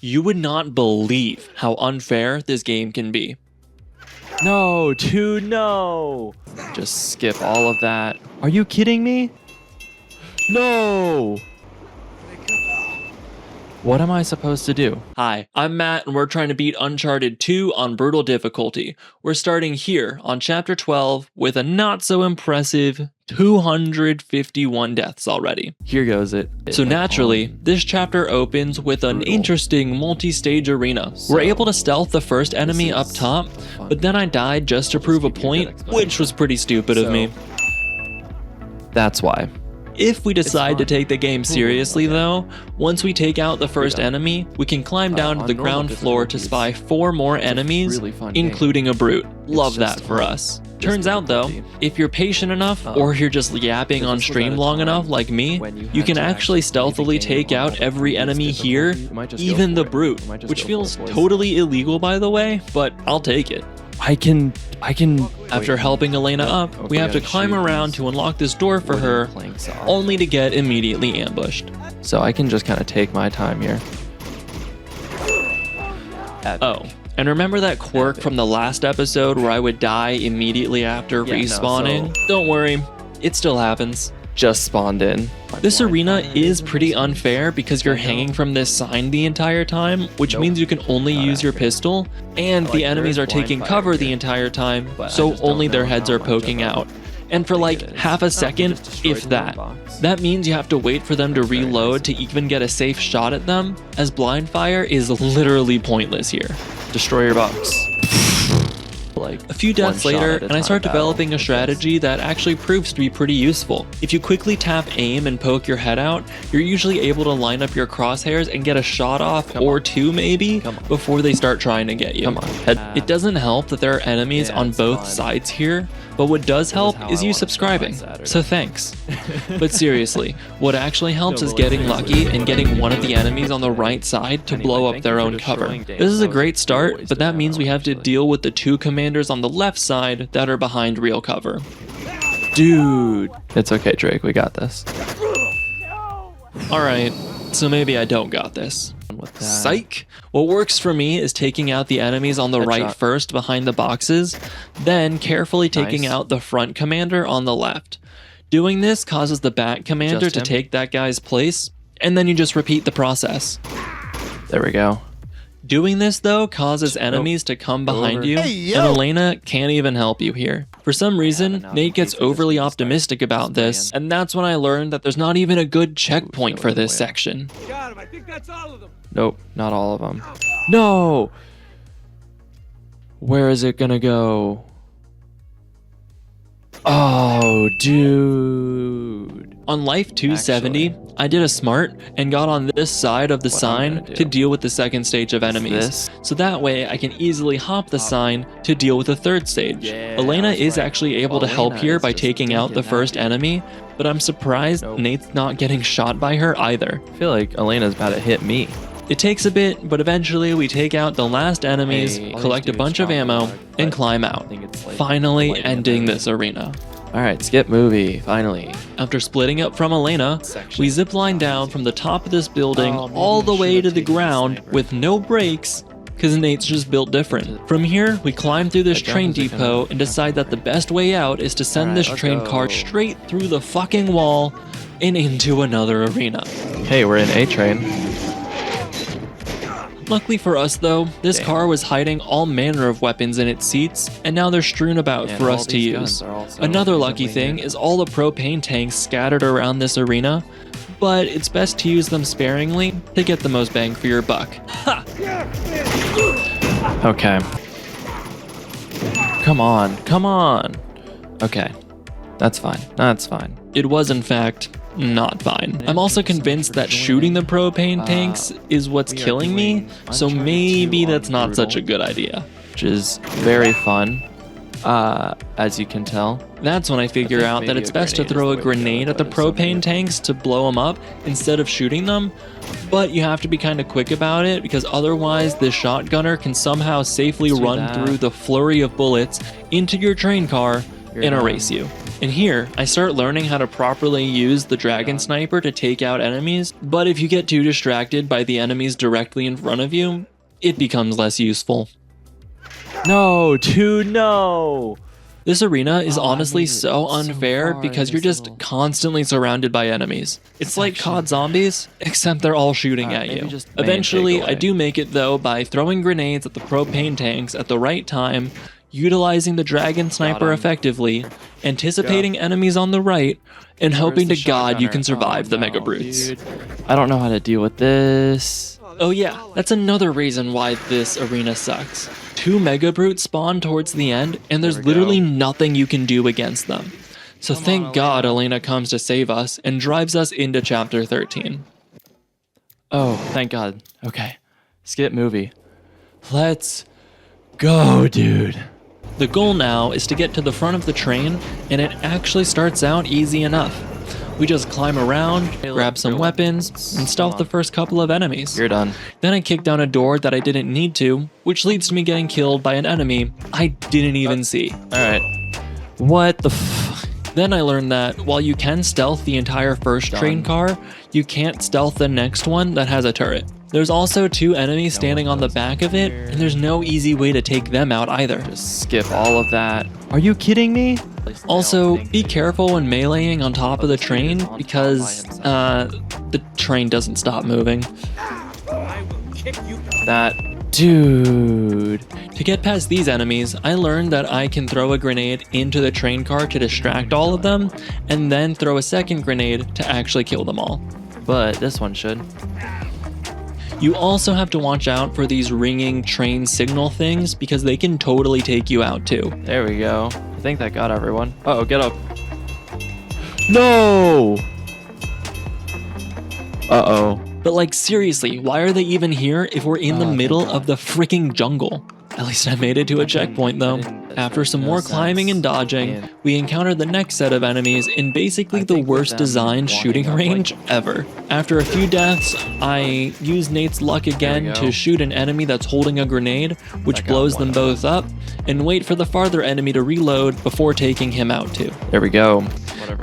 You would not believe how unfair this game can be. No, dude, no. Just skip all of that. Are you kidding me? No. What am I supposed to do? Hi, I'm Matt and we're trying to beat Uncharted 2 on brutal difficulty. We're starting here on chapter 12 with a not so impressive 251 deaths already. Here goes it. So naturally, this chapter opens with an interesting multi-stage arena. We're able to stealth the first enemy up top, but then I died just to prove a point, which was pretty stupid of me. That's why. If we decide to take the game seriously though, once we take out the first enemy, we can climb down to the ground floor to spy 4 more enemies, including a brute. Love that for us. Turns out though, if you're patient enough, or you're just yapping on stream long enough like me, you can actually stealthily take out every enemy here, even the brute, which feels totally illegal by the way, but I'll take it. I can. After helping Elena up, we have to climb around to unlock this door for her, only to get immediately ambushed. So I can just kind of take my time here. Oh, and remember that quirk from the last episode where I would die immediately after respawning? Don't worry, it still happens. Just spawned in. This arena is pretty unfair because you're hanging from this sign the entire time, which means you can only use your pistol, and the enemies are taking cover the entire time, so only their heads are poking out. And for like half a second, if that. That means you have to wait for them to reload to even get a safe shot at them, as blind fire is literally pointless here. Destroy your box. A few deaths later, and I start developing a strategy that actually proves to be pretty useful. If you quickly tap aim and poke your head out, you're usually able to line up your crosshairs and get a shot off, or 2 maybe, before they start trying to get you. It doesn't help that there are enemies on both sides here, but what does help is you subscribing, so thanks. But seriously, what actually helps is getting lucky and getting one of the enemies on the right side to blow up their own cover. This is a great start, but that means we have to deal with the 2 commanders on the left side that are behind real cover. Dude. It's okay, Drake, we got this. Alright, so maybe I don't got this. Psych! What works for me is taking out the enemies on the right first behind the boxes, then carefully taking out the front commander on the left. Doing this causes the back commander to take that guy's place, and then you just repeat the process. There we go. Doing this though causes enemies to come behind you, and Elena can't even help you here. For some reason, Nate gets overly optimistic about this, and that's when I learned that there's not even a good checkpoint for this section. Got him. I think that's all of them. Nope, not all of them. No! Where is it gonna go? Oh, dude. On Life 270, I did a smart and got on this side of the sign to deal with the second stage of enemies. So that way I can easily hop the sign to deal with the third stage. Elena is actually able to help here by taking out the first enemy, but I'm surprised Nate's not getting shot by her either. I feel like Elena's about to hit me. It takes a bit, but eventually we take out the last enemies, collect a bunch of ammo, and climb out, finally ending this arena. Alright, skip movie, finally. After splitting up from Elena, we zipline down from the top of this building all the way to the ground with no brakes, because Nate's just built different. From here, we climb through this train depot and decide that the best way out is to send this train car straight through the fucking wall and into another arena. Hey, we're in A train. Luckily for us though, this car was hiding all manner of weapons in its seats, and now they're strewn about for us to use. Another lucky thing is all the propane tanks scattered around this arena, but it's best to use them sparingly to get the most bang for your buck. Ha! Okay. Come on, come on. Okay, that's fine, that's fine. It was in fact not fine. I'm also convinced that shooting the propane tanks is what's killing me, so maybe that's not such a good idea. Which is very fun, as you can tell. That's when I figure out that it's best to throw a grenade at the propane tanks to blow them up instead of shooting them, but you have to be kind of quick about it because otherwise this shotgunner can somehow safely run through the flurry of bullets into your train car and erase you. And here, I start learning how to properly use the dragon sniper to take out enemies, but if you get too distracted by the enemies directly in front of you, it becomes less useful. No, dude, no. This arena is Oh, I honestly made it so so unfair far because in you're this just little constantly surrounded by enemies. It's like COD Zombies, except they're all shooting at maybe you. just main Eventually, I takeaway. do make it though by throwing grenades at the propane tanks at the right time, utilizing the dragon sniper him. effectively, anticipating enemies on the right, and hoping to Where's the God you shotgunner? can survive Oh, the no, mega brutes. dude. I don't know how to deal with this. Oh yeah, that's another reason why this arena sucks. 2 mega brutes spawn towards the end, and there's There we literally go. nothing you can do against them. So thank God Elena comes to save us and drives us into chapter 13. Oh, thank God. Okay. Skip movie. Let's go, dude. The goal now is to get to the front of the train, and it actually starts out easy enough. We just climb around, grab some weapons, and stealth the first couple of enemies. You're done. Then I kick down a door that I didn't need to, which leads to me getting killed by an enemy I didn't even see. Alright. What the f... Then I learned that while you can stealth the entire first train car, you can't stealth the next one that has a turret. There's also 2 enemies standing on the back of it, and there's no easy way to take them out either. Just skip all of that. Are you kidding me? Also, be careful when meleeing on top of the train because, the train doesn't stop moving. That... Dude. To get past these enemies, I learned that I can throw a grenade into the train car to distract all of them, and then throw a second grenade to actually kill them all. But this one should. You also have to watch out for these ringing train signal things because they can totally take you out too. There we go. I think that got everyone. Uh-oh, get up. No! Uh-oh. But like seriously, why are they even here if we're in the middle of the freaking jungle? At least I made it to a checkpoint though. After some more climbing and dodging, we encountered the next set of enemies in basically the worst designed shooting range ever. After a few deaths, I used Nate's luck again to shoot an enemy that's holding a grenade, which blows them both up, and wait for the farther enemy to reload before taking him out too. There we go.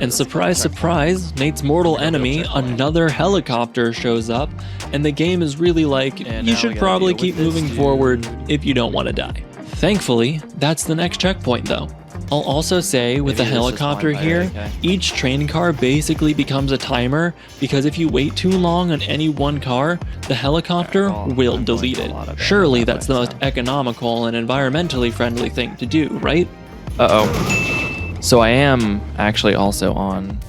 And surprise, surprise, Nate's mortal enemy, another helicopter, shows up, and the game is really like, you should probably keep moving forward if you don't want to die. Thankfully, that's the next checkpoint though. I'll also say with the helicopter here, each train car basically becomes a timer because if you wait too long on any one car, the helicopter will delete it. Surely that's the most economical and environmentally friendly thing to do, right? Uh-oh. So I am actually also on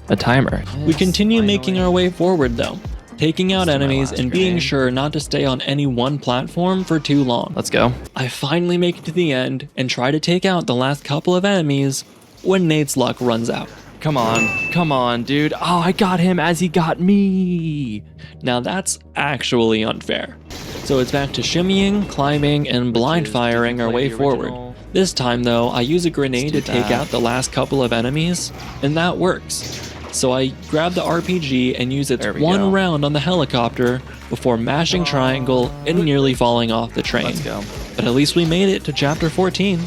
a timer. We continue making our way forward though, taking out enemies and being sure not to stay on any one platform for too long. Let's go. I finally make it to the end and try to take out the last couple of enemies when Nate's luck runs out. Come on, dude. Oh, I got him as he got me. Now that's actually unfair. So it's back to shimmying, climbing, and blind firing our way forward. This time though, I use a grenade to take out the last couple of enemies, and that works. So I grab the RPG and use its one round on the helicopter before mashing triangle and nearly falling off the train. Let's go. But at least we made it to chapter 14.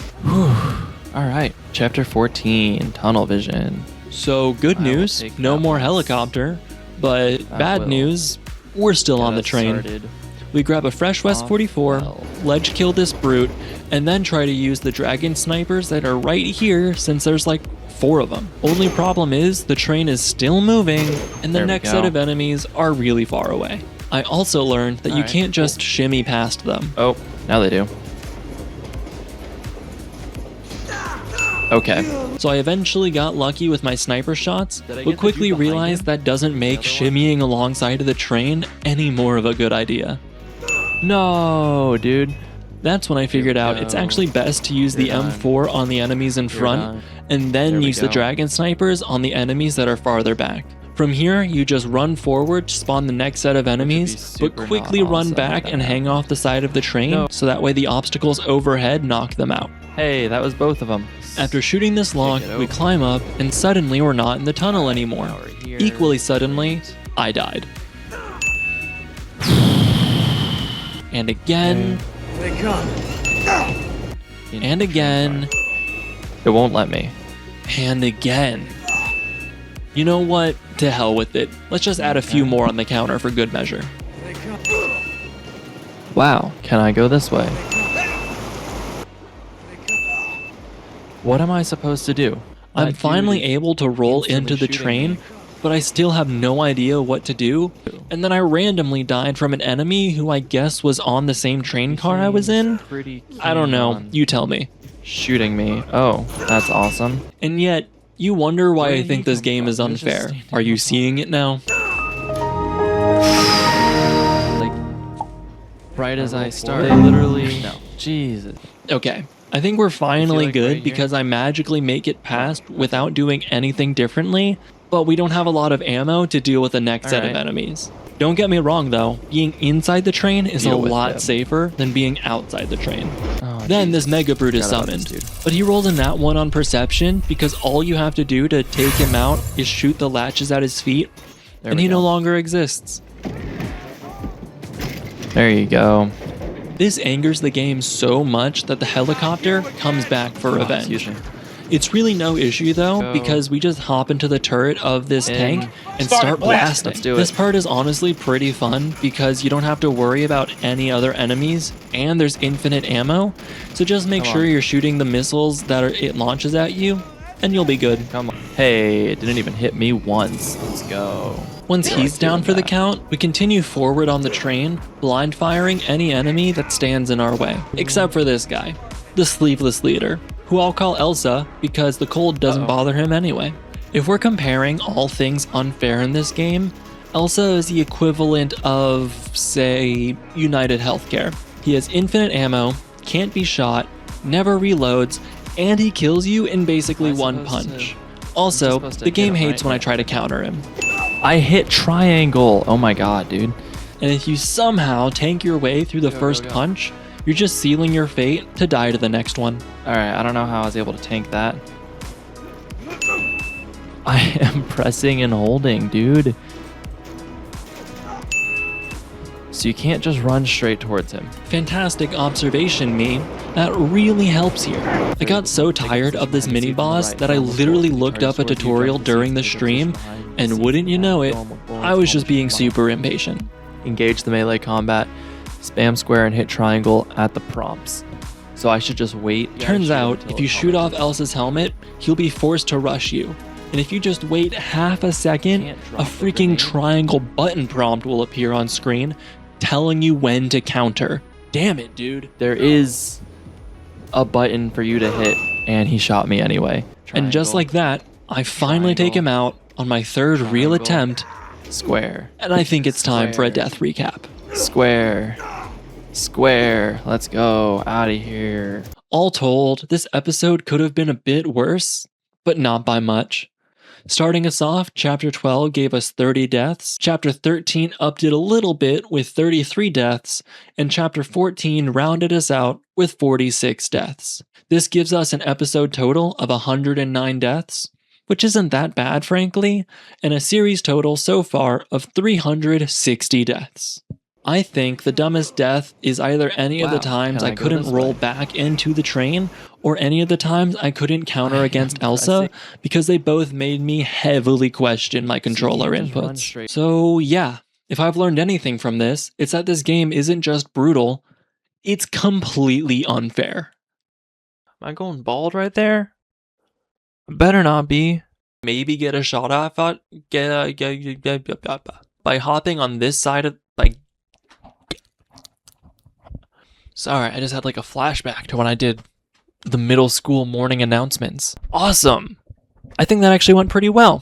Alright, chapter 14, tunnel vision. So good news, no more helicopter, but bad news, we're still on the train. We grab a fresh West 44, ledge kill this brute, and then try to use the dragon snipers that are right here since there's like 4 of them. Only problem is the train is still moving and the next set of enemies are really far away. I also learned that you can't just shimmy past them. Oh, now they do. Okay. So I eventually got lucky with my sniper shots, but quickly realized that doesn't make shimmying alongside of the train any more of a good idea. No, dude. That's when I figured out it's actually best to use the M4 on the enemies in front, and then use the dragon snipers on the enemies that are farther back. From here, you just run forward to spawn the next set of enemies, but quickly run back and hang off the side of the train, so that way the obstacles overhead knock them out. Hey, that was both of them. After shooting this lock, we climb up, and suddenly we're not in the tunnel anymore. Equally suddenly, I died. And again, and again, It won't let me. And again. You know what? To hell with it. Let's just add a few more on the counter for good measure. Wow, can I go this way? What am I supposed to do? I'm finally able to roll into the train, but I still have no idea what to do. And then I randomly died from an enemy who I guess was on the same train car I was in. I don't know. You tell me. Shooting me. Oh, that's awesome. And yet, you wonder why I think this game is unfair. Are you seeing it now? Like, right as I start. They literally... No. Jesus. Okay. I think we're finally good because I magically make it past without doing anything differently, but we don't have a lot of ammo to deal with the next set of enemies. Don't get me wrong though, being inside the train is a lot safer than being outside the train. Then this Mega Brute is summoned, but he rolls a nat 1 on perception because all you have to do to take him out is shoot the latches at his feet, and he no longer exists. There you go. This angers the game so much that the helicopter comes back for revenge. It's really no issue though, because we just hop into the turret of this tank and start blasting. This part is honestly pretty fun because you don't have to worry about any other enemies and there's infinite ammo. So just make sure you're shooting the missiles that it launches at you and you'll be good. Come on. Hey, it didn't even hit me once. Let's go. Once he's down for the count, we continue forward on the train, blind firing any enemy that stands in our way. Except for this guy, the sleeveless leader, who I'll call Elsa because the cold doesn't bother him anyway. If we're comparing all things unfair in this game, Elsa is the equivalent of, say, United Healthcare. He has infinite ammo, can't be shot, never reloads, and he kills you in basically one punch. Also, the game hates when I try to counter him. I hit triangle. Oh my god, dude. And if you somehow tank your way through the first punch, you're just sealing your fate to die to the next one. Alright, I don't know how I was able to tank that. I am pressing and holding, dude. So you can't just run straight towards him. Fantastic observation, me. That really helps here. I got so tired of this mini-boss that I literally looked up a tutorial during the stream, and wouldn't you know it, I was just being super impatient. Engage the melee combat, spam square and hit triangle at the prompts. So I should just wait. Turns out, if you shoot off Elsa's helmet, he'll be forced to rush you. And if you just wait half a second, a freaking triangle button prompt will appear on screen telling you when to counter. Damn it, dude. There is a button for you to hit, and he shot me anyway. And just like that, I finally take him out on my third real attempt. Square. And I think it's time for a death recap. Square. Square. Let's go. Out of here. All told, this episode could have been a bit worse, but not by much. Starting us off, Chapter 12 gave us 30 deaths, Chapter 13 upped it a little bit with 33 deaths, and Chapter 14 rounded us out with 46 deaths. This gives us an episode total of 109 deaths, which isn't that bad frankly, and a series total so far of 360 deaths. I think the dumbest death is either any of the times I couldn't roll back into the train, or any of the times I couldn't counter against Elsa, because they both made me heavily question my controller inputs. So yeah, if I've learned anything from this, it's that this game isn't just brutal, it's completely unfair. Am I going bald right there? Better not be. Maybe get a shot off by hopping on this side of, like... Sorry, I just had like a flashback to when I did the middle school morning announcements. Awesome! I think that actually went pretty well.